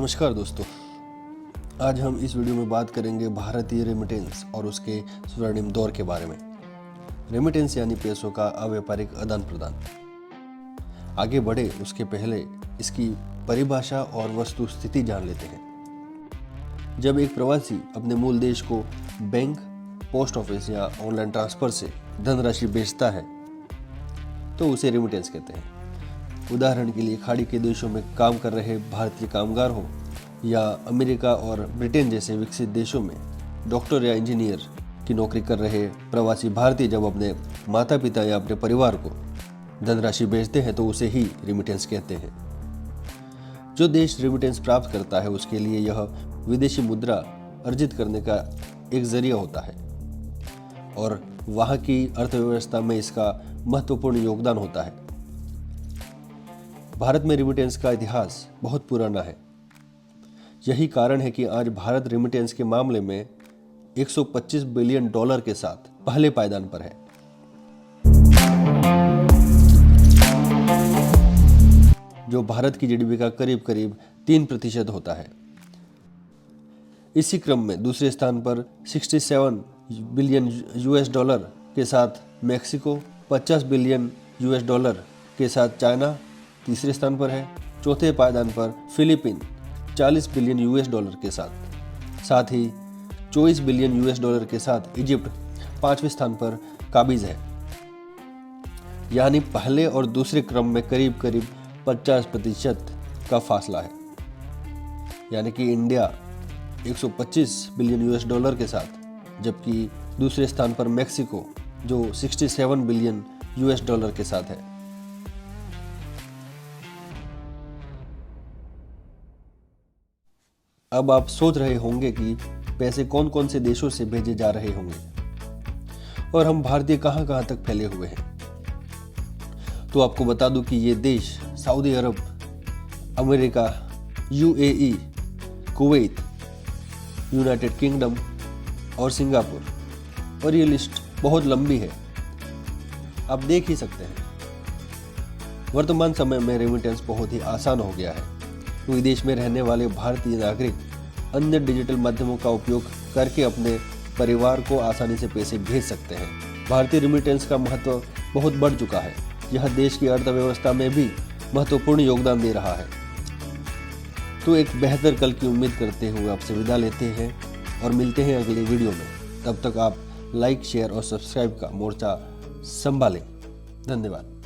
नमस्कार दोस्तों, आज हम इस वीडियो में बात करेंगे भारतीय रेमिटेंस और उसके स्वर्णिम दौर के बारे में। रेमिटेंस यानी पैसों का अव्यापारिक आदान प्रदान। आगे बढ़े उसके पहले इसकी परिभाषा और वस्तु स्थिति जान लेते हैं। जब एक प्रवासी अपने मूल देश को बैंक, पोस्ट ऑफिस या ऑनलाइन ट्रांसफर से धनराशि भेजता है तो उसे रेमिटेंस कहते हैं। उदाहरण के लिए खाड़ी के देशों में काम कर रहे भारतीय कामगार हो या अमेरिका और ब्रिटेन जैसे विकसित देशों में डॉक्टर या इंजीनियर की नौकरी कर रहे प्रवासी भारतीय जब अपने माता पिता या अपने परिवार को धनराशि भेजते हैं तो उसे ही रेमिटेंस कहते हैं। जो देश रेमिटेंस प्राप्त करता है उसके लिए यह विदेशी मुद्रा अर्जित करने का एक जरिया होता है और वहाँ की अर्थव्यवस्था में इसका महत्वपूर्ण योगदान होता है। भारत में रेमिटेंस का इतिहास बहुत पुराना है। यही कारण है कि आज भारत रेमिटेंस के मामले में $125 बिलियन के साथ पहले पायदान पर है। जो भारत की जीडीपी का करीब करीब 3% होता है। इसी क्रम में दूसरे स्थान पर $67 बिलियन के साथ मैक्सिको, $50 बिलियन के साथ चाइना तीसरे स्थान पर है। चौथे पायदान पर फिलीपीन $40 बिलियन के साथ ही $24 बिलियन के साथ इजिप्ट पांचवें स्थान पर काबिज है। यानी पहले और दूसरे क्रम में करीब करीब 50% का फासला है। यानी कि इंडिया $125 बिलियन के साथ, जबकि दूसरे स्थान पर मैक्सिको जो $67 बिलियन के साथ है। अब आप सोच रहे होंगे कि पैसे कौन कौन से देशों से भेजे जा रहे होंगे और हम भारतीय कहां कहां तक फैले हुए हैं। तो आपको बता दूं कि ये देश Saudi Arab, America, UAE, Kuwait, United Kingdom और सिंगापुर, और ये लिस्ट बहुत लंबी है, आप देख ही सकते हैं। वर्तमान समय में रेमिटेंस बहुत ही आसान हो गया है। विदेश में रहने वाले भारतीय नागरिक अन्य डिजिटल माध्यमों का उपयोग करके अपने परिवार को आसानी से पैसे भेज सकते हैं। भारतीय रेमिटेंस का महत्व बहुत बढ़ चुका है। यह देश की अर्थव्यवस्था में भी महत्वपूर्ण योगदान दे रहा है। तो एक बेहतर कल की उम्मीद करते हुए आपसे विदा लेते हैं और मिलते हैं अगले वीडियो में। तब तक आप लाइक, शेयर और सब्सक्राइब का मोर्चा संभालें। धन्यवाद।